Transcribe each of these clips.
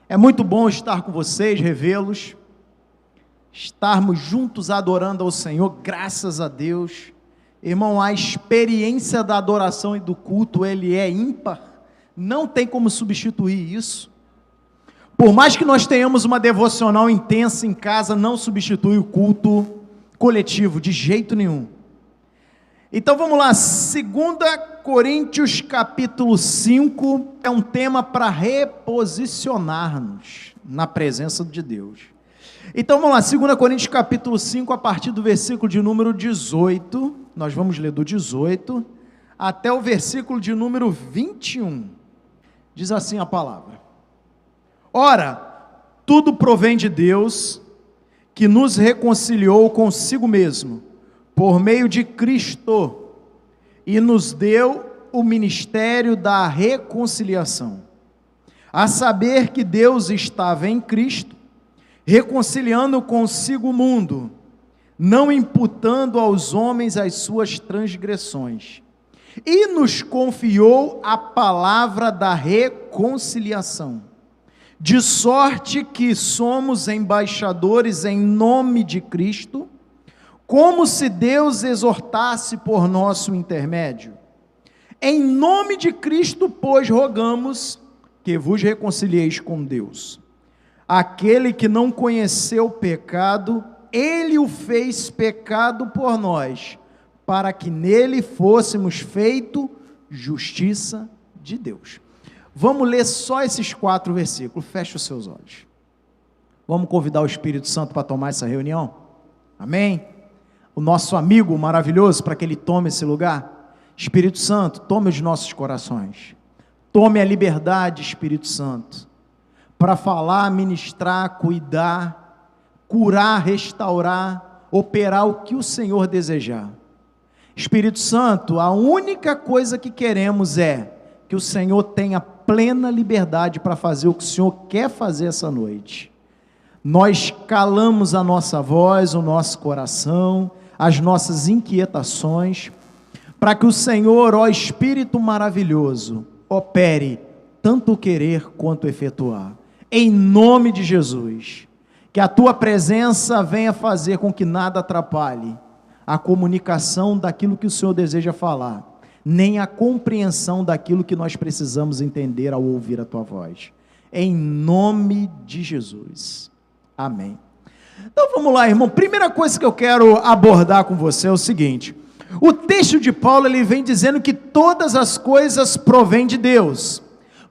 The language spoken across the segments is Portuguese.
É muito bom estar com vocês, revê-los, estarmos juntos adorando ao Senhor, graças a Deus. Irmão, a experiência da adoração e do culto, ele é ímpar, não tem como substituir isso. Por mais que nós tenhamos uma devocional intensa em casa, não substitui o culto coletivo, de jeito nenhum. Então vamos lá, 2 Coríntios capítulo 5, é um tema para reposicionar-nos na presença de Deus. Então vamos lá, 2 Coríntios capítulo 5, a partir do versículo de número 18, nós vamos ler do 18, até o versículo de número 21, diz assim a palavra: Ora, tudo provém de Deus, que nos reconciliou consigo mesmo, por meio de Cristo, e nos deu o ministério da reconciliação, a saber que Deus estava em Cristo, reconciliando consigo o mundo, não imputando aos homens as suas transgressões, e nos confiou a palavra da reconciliação, de sorte que somos embaixadores em nome de Cristo, como se Deus exortasse por nosso intermédio. Em nome de Cristo, pois, rogamos que vos reconcilieis com Deus. Aquele que não conheceu o pecado, ele o fez pecado por nós, para que nele fôssemos feito justiça de Deus. Vamos ler só esses 4 versículos, feche os seus olhos. Vamos convidar o Espírito Santo para tomar essa reunião? Amém? O nosso amigo maravilhoso, para que ele tome esse lugar. Espírito Santo, tome os nossos corações, tome a liberdade, Espírito Santo, para falar, ministrar, cuidar, curar, restaurar, operar o que o Senhor desejar. Espírito Santo, a única coisa que queremos é que o Senhor tenha plena liberdade para fazer o que o Senhor quer fazer essa noite. Nós calamos a nossa voz, o nosso coração, as nossas inquietações, para que o Senhor, ó Espírito maravilhoso, opere tanto querer quanto efetuar, em nome de Jesus, que a tua presença venha fazer com que nada atrapalhe a comunicação daquilo que o Senhor deseja falar, nem a compreensão daquilo que nós precisamos entender ao ouvir a tua voz, em nome de Jesus, amém. Então vamos lá, irmão, primeira coisa que eu quero abordar com você é o seguinte: o texto de Paulo, ele vem dizendo que todas as coisas provêm de Deus,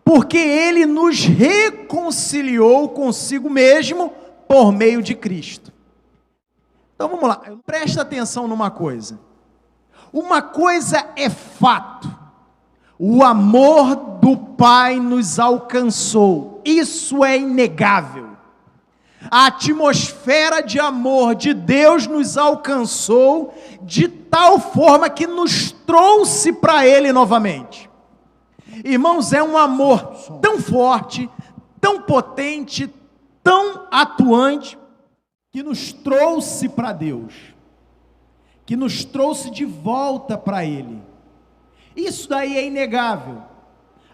porque ele nos reconciliou consigo mesmo por meio de Cristo. Então vamos lá, presta atenção numa coisa é fato, o amor do Pai nos alcançou, isso é inegável. A atmosfera de amor de Deus nos alcançou de tal forma que nos trouxe para Ele novamente. Irmãos, é um amor tão forte, tão potente, tão atuante, que nos trouxe para Deus, que nos trouxe de volta para Ele. Isso daí é inegável.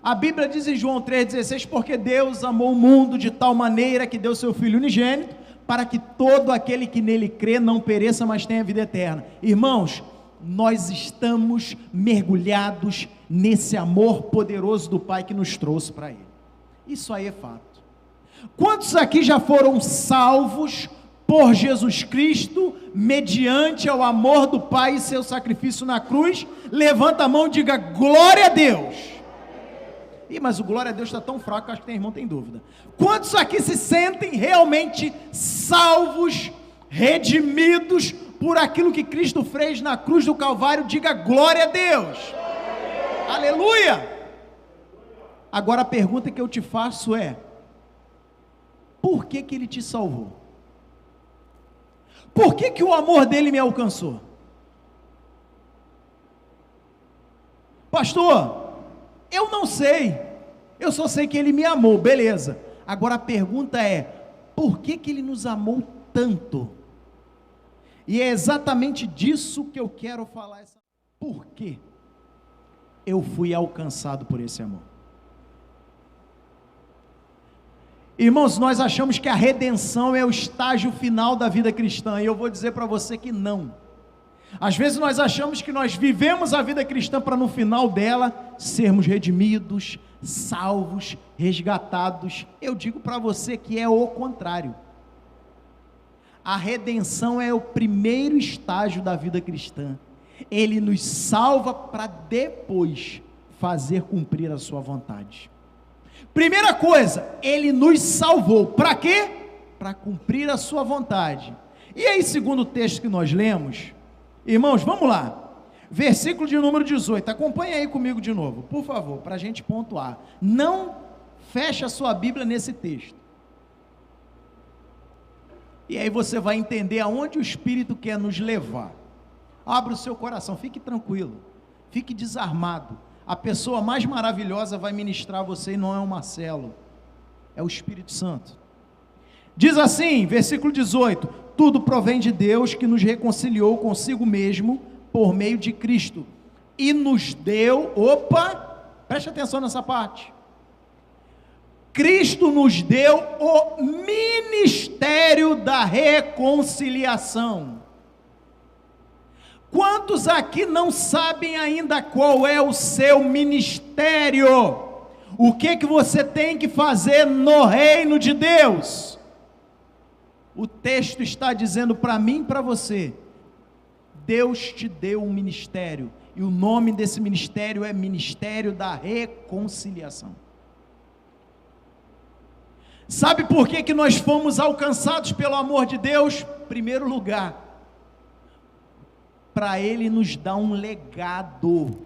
A Bíblia diz em João 3,16, porque Deus amou o mundo de tal maneira que deu seu Filho unigênito, para que todo aquele que nele crê não pereça, mas tenha vida eterna. Irmãos, nós estamos mergulhados nesse amor poderoso do Pai que nos trouxe para Ele. Isso aí é fato. Quantos aqui já foram salvos por Jesus Cristo, mediante ao amor do Pai e seu sacrifício na cruz? Levanta a mão e diga glória a Deus. Mas o glória a Deus está tão fraco que acho que tem irmão tem dúvida. Quantos aqui se sentem realmente salvos, redimidos por aquilo que Cristo fez na cruz do Calvário? Diga glória a Deus. Aleluia. Agora a pergunta que eu te faço é: por que Ele te salvou? Por que o amor dele me alcançou? Pastor, eu não sei, eu só sei que Ele me amou, beleza. Agora a pergunta é: por que Ele nos amou tanto? E é exatamente disso que eu quero falar. Por que eu fui alcançado por esse amor? Irmãos, nós achamos que a redenção é o estágio final da vida cristã, e eu vou dizer para você que não. Às vezes nós achamos que nós vivemos a vida cristã para no final dela sermos redimidos, salvos, resgatados. Eu digo para você que é o contrário. A redenção é o primeiro estágio da vida cristã. Ele nos salva para depois fazer cumprir a sua vontade. Primeira coisa, Ele nos salvou. Para quê? Para cumprir a sua vontade. E aí, segundo o texto que nós lemos, irmãos, vamos lá. Versículo de número 18. Acompanha aí comigo de novo, por favor, para a gente pontuar. Não feche a sua Bíblia nesse texto. E aí você vai entender aonde o Espírito quer nos levar. Abra o seu coração, fique tranquilo, fique desarmado. A pessoa mais maravilhosa vai ministrar você e não é o Marcelo, é o Espírito Santo. Diz assim, versículo 18: tudo provém de Deus, que nos reconciliou consigo mesmo por meio de Cristo e nos deu, preste atenção nessa parte, Cristo nos deu o ministério da reconciliação. Quantos aqui não sabem ainda qual é o seu ministério? O que você tem que fazer no reino de Deus? O texto está dizendo para mim e para você: Deus te deu um ministério, e o nome desse ministério é Ministério da Reconciliação. Sabe por que nós fomos alcançados pelo amor de Deus? Primeiro lugar, para Ele nos dar um legado.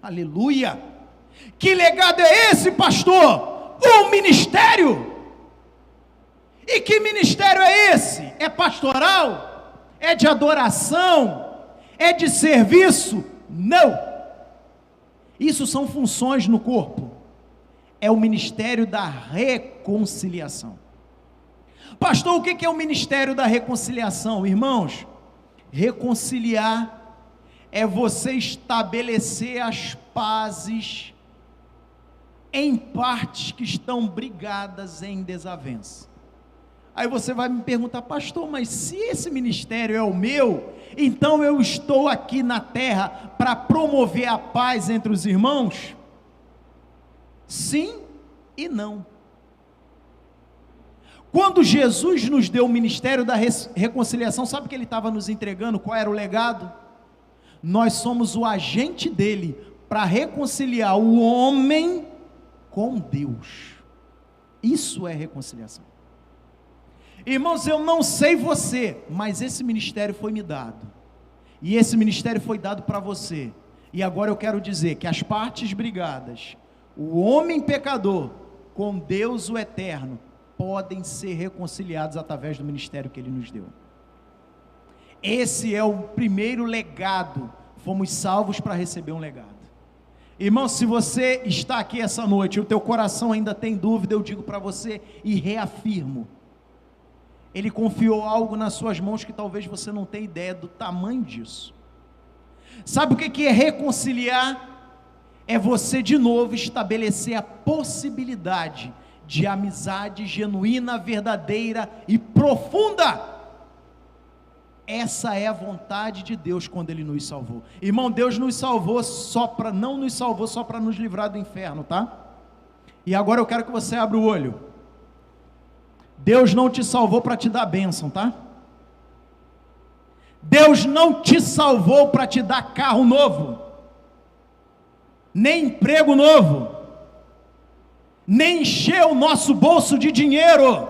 Aleluia! Que legado é esse, pastor? Um ministério. E que ministério é esse? É pastoral? É de adoração? É de serviço? Não! Isso são funções no corpo. É o ministério da reconciliação. Pastor, o que é o ministério da reconciliação? Irmãos, reconciliar é você estabelecer as pazes em partes que estão brigadas em desavença. Aí você vai me perguntar: pastor, mas se esse ministério é o meu, então eu estou aqui na terra para promover a paz entre os irmãos? Sim e não. Quando Jesus nos deu o ministério da reconciliação, sabe o que Ele estava nos entregando? Qual era o legado? Nós somos o agente dele para reconciliar o homem com Deus. Isso é reconciliação. Irmãos, eu não sei você, mas esse ministério foi me dado, e esse ministério foi dado para você, e agora eu quero dizer que as partes brigadas, o homem pecador com Deus o eterno, podem ser reconciliados através do ministério que Ele nos deu. Esse é o primeiro legado. Fomos salvos para receber um legado. Irmão, se você está aqui essa noite e o teu coração ainda tem dúvida, eu digo para você e reafirmo: Ele confiou algo nas suas mãos que talvez você não tenha ideia do tamanho disso. Sabe o que é reconciliar? É você de novo estabelecer a possibilidade de amizade genuína, verdadeira e profunda. Essa é a vontade de Deus quando Ele nos salvou. Irmão, Deus nos salvou não nos salvou só para nos livrar do inferno, tá? E agora eu quero que você abra o olho. Deus não te salvou para te dar bênção, tá? Deus não te salvou para te dar carro novo, nem emprego novo, nem encher o nosso bolso de dinheiro.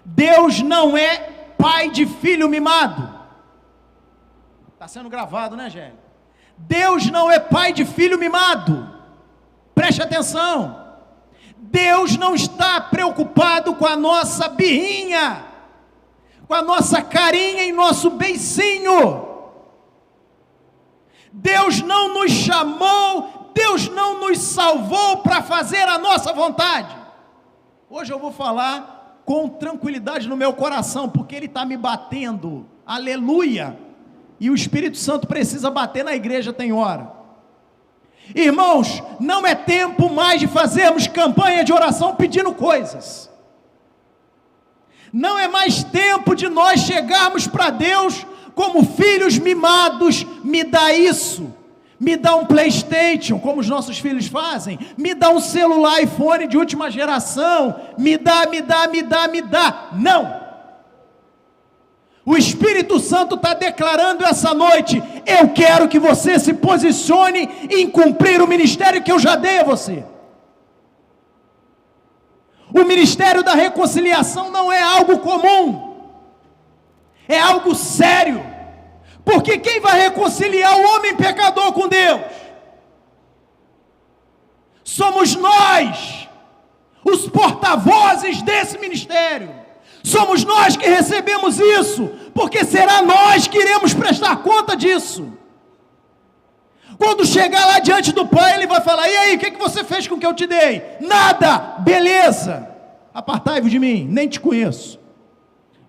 Deus não é pai de filho mimado. Está sendo gravado, né, Gélio? Deus não é pai de filho mimado. Preste atenção. Deus não está preocupado com a nossa birrinha, com a nossa carinha em nosso beicinho. Deus não nos chamou, Deus não nos salvou para fazer a nossa vontade. Hoje eu vou falar com tranquilidade no meu coração, porque Ele está me batendo, aleluia, e o Espírito Santo precisa bater na igreja, tem hora. Irmãos, não é tempo mais de fazermos campanha de oração pedindo coisas. Não é mais tempo de nós chegarmos para Deus como filhos mimados, me dá isso, me dá um PlayStation, como os nossos filhos fazem, me dá um celular iPhone de última geração, me dá. Não! O Espírito Santo está declarando essa noite: eu quero que você se posicione em cumprir o ministério que eu já dei a você. O ministério da reconciliação não é algo comum, é algo sério, porque quem vai reconciliar o homem pecador com Deus? Somos nós, os porta-vozes desse ministério, somos nós que recebemos isso, porque será nós que iremos prestar conta disso. Quando chegar lá diante do Pai, Ele vai falar: e aí, o que você fez com o que eu te dei? Nada, beleza, apartai-vos de mim, nem te conheço.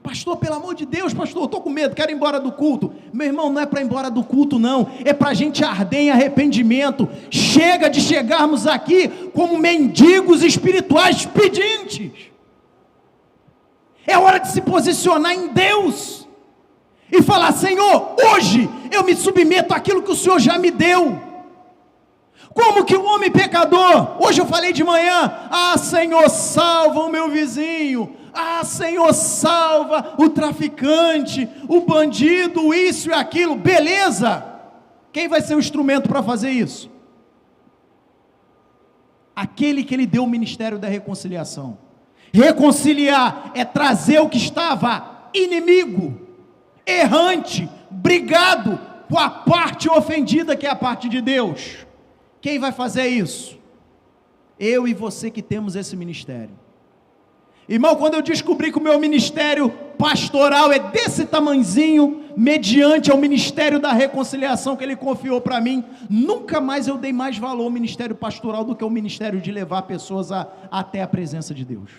Pastor, pelo amor de Deus, pastor, eu estou com medo, quero ir embora do culto. Meu irmão, não é para ir embora do culto não, é para a gente arder em arrependimento. Chega de chegarmos aqui como mendigos espirituais pedintes. É hora de se posicionar em Deus e falar: Senhor, hoje eu me submeto àquilo que o Senhor já me deu. Como que o homem pecador, hoje eu falei de manhã: ah, Senhor, salva o meu vizinho, ah, Senhor, salva o traficante, o bandido, isso e aquilo, beleza, quem vai ser o instrumento para fazer isso? Aquele que Ele deu o ministério da reconciliação. Reconciliar é trazer o que estava inimigo, errante, brigado com a parte ofendida, que é a parte de Deus. Quem vai fazer isso? Eu e você que temos esse ministério. Irmão, quando eu descobri que o meu ministério pastoral é desse tamanzinho, mediante ao ministério da reconciliação que Ele confiou para mim, nunca mais eu dei mais valor ao ministério pastoral do que ao ministério de levar pessoas até a presença de Deus.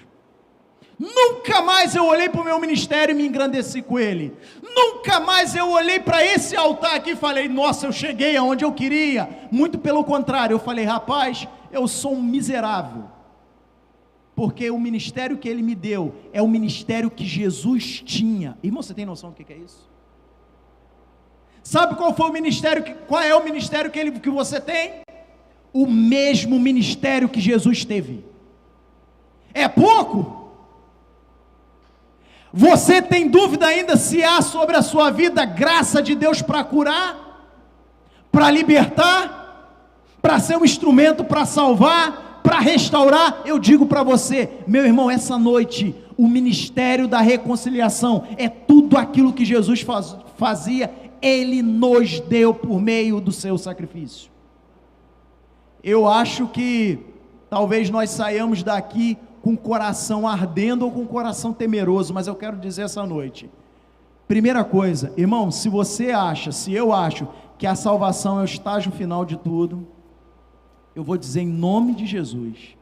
Nunca mais eu olhei para o meu ministério e me engrandeci com ele. Nunca mais eu olhei para esse altar aqui e falei: nossa, eu cheguei aonde eu queria. Muito pelo contrário, eu falei: rapaz, eu sou um miserável, porque o ministério que Ele me deu é o ministério que Jesus tinha. Irmão, você tem noção do que é isso? Sabe qual foi o ministério, qual é o ministério que você tem? O mesmo ministério que Jesus teve. É pouco? Você tem dúvida ainda se há sobre a sua vida graça de Deus para curar, para libertar, para ser um instrumento para salvar, para restaurar? Eu digo para você, meu irmão, essa noite, o ministério da reconciliação é tudo aquilo que Jesus fazia, Ele nos deu por meio do seu sacrifício. Eu acho que talvez nós saiamos daqui com o coração ardendo ou com o coração temeroso, mas eu quero dizer essa noite, primeira coisa, irmão, se eu acho que a salvação é o estágio final de tudo, eu vou dizer em nome de Jesus,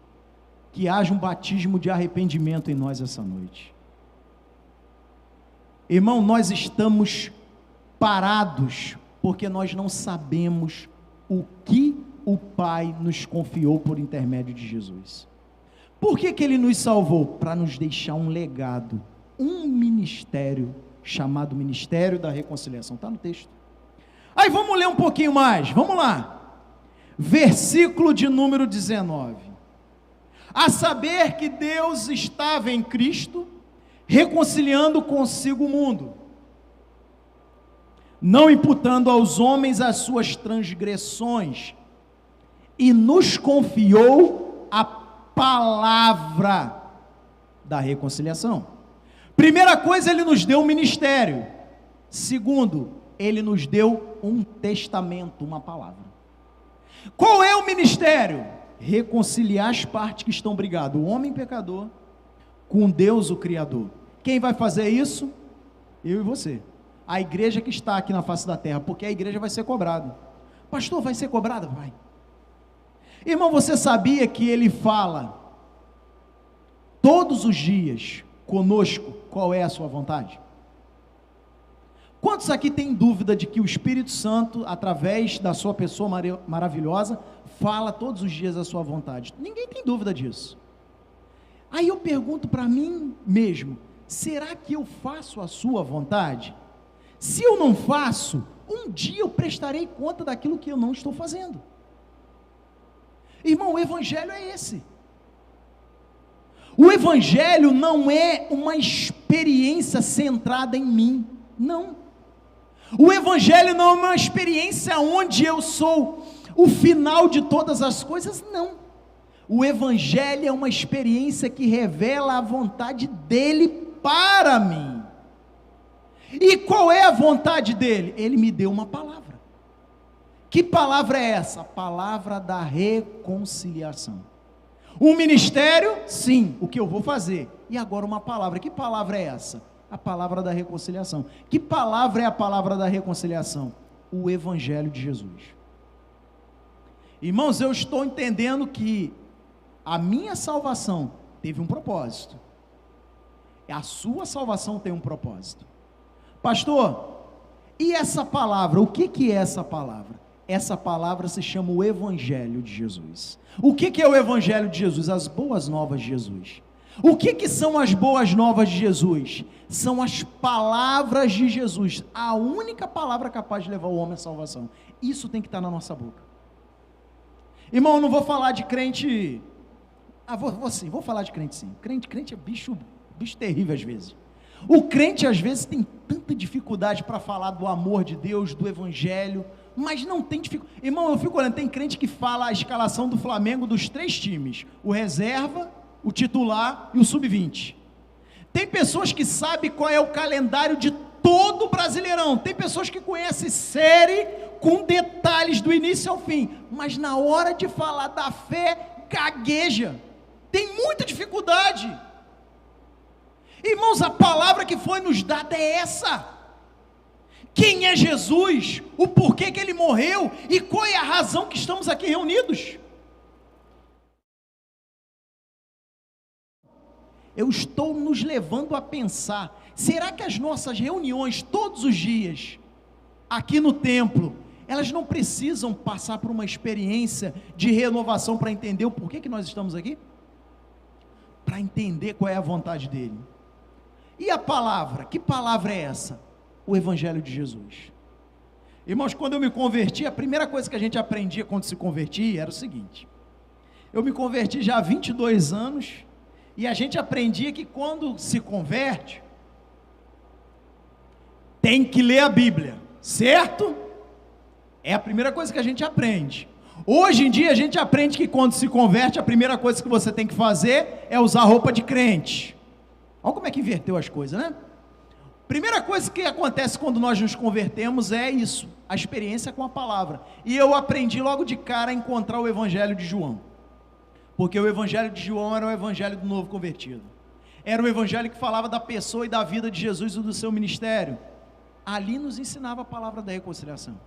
que haja um batismo de arrependimento em nós essa noite. Irmão, nós estamos parados, porque nós não sabemos o que o Pai nos confiou por intermédio de Jesus. Por que Ele nos salvou? Para nos deixar um legado, um ministério, chamado Ministério da Reconciliação, está no texto. Aí vamos ler um pouquinho mais, vamos lá, versículo de número 19, a saber que Deus estava em Cristo, reconciliando consigo o mundo, não imputando aos homens as suas transgressões, e nos confiou a palavra da reconciliação. Primeira coisa, Ele nos deu um ministério. Segundo, Ele nos deu um testamento, uma palavra. Qual é o ministério? Reconciliar as partes que estão brigadas, o homem pecador com Deus o Criador. Quem vai fazer isso? Eu e você. A igreja que está aqui na face da terra, porque a igreja vai ser cobrada. Pastor, vai ser cobrada? Vai. Irmão, você sabia que Ele fala todos os dias conosco qual é a sua vontade? Quantos aqui têm dúvida de que o Espírito Santo, através da sua pessoa maravilhosa, fala todos os dias a sua vontade? Ninguém tem dúvida disso. Aí eu pergunto para mim mesmo, será que eu faço a sua vontade? Se eu não faço, um dia eu prestarei conta daquilo que eu não estou fazendo. Irmão, o Evangelho é esse. O Evangelho não é uma experiência centrada em mim, não. O Evangelho não é uma experiência onde eu sou o final de todas as coisas, não. O Evangelho é uma experiência que revela a vontade dele para mim. E qual é a vontade dele? Ele me deu uma palavra. Que palavra é essa? A palavra da reconciliação. Um ministério? Sim, o que eu vou fazer. E agora uma palavra. Que palavra é essa? A palavra da reconciliação. Que palavra é a palavra da reconciliação? O Evangelho de Jesus. Irmãos, eu estou entendendo que a minha salvação teve um propósito. A sua salvação tem um propósito. Pastor, e essa palavra? O que é essa palavra? Essa palavra se chama o Evangelho de Jesus. O que é o Evangelho de Jesus? As boas novas de Jesus. O que são as boas novas de Jesus? São as palavras de Jesus, a única palavra capaz de levar o homem à salvação. Isso tem que estar na nossa boca. Irmão, eu não vou falar de crente, vou falar de crente sim. Crente é bicho terrível às vezes. O crente às vezes tem tanta dificuldade para falar do amor de Deus, do Evangelho, mas não tem dificuldade. Irmão, eu fico olhando, tem crente que fala a escalação do Flamengo dos 3 times, o reserva, o titular e o sub-20. Tem pessoas que sabem qual é o calendário de todo o Brasileirão, tem pessoas que conhecem série com detalhes do início ao fim, mas na hora de falar da fé, gagueja, tem muita dificuldade. Irmãos, a palavra que foi nos dada é essa. Quem é Jesus? O porquê que ele morreu? E qual é a razão que estamos aqui reunidos? Eu estou nos levando a pensar, será que as nossas reuniões todos os dias, aqui no templo, elas não precisam passar por uma experiência de renovação para entender o porquê que nós estamos aqui? Para entender qual é a vontade dele. E a palavra? Que palavra é essa? O Evangelho de Jesus. Irmãos, quando eu me converti, a primeira coisa que a gente aprendia quando se convertia era o seguinte: eu me converti já há 22 anos, e a gente aprendia que quando se converte, tem que ler a Bíblia, certo? É a primeira coisa que a gente aprende. Hoje em dia a gente aprende que quando se converte, a primeira coisa que você tem que fazer é usar roupa de crente. Olha como é que inverteu as coisas, né? Primeira coisa que acontece quando nós nos convertemos é isso, a experiência com a palavra. E eu aprendi logo de cara a encontrar o Evangelho de João. Porque o Evangelho de João era o Evangelho do novo convertido. Era o Evangelho que falava da pessoa e da vida de Jesus e do seu ministério. Ali nos ensinava a palavra da reconciliação.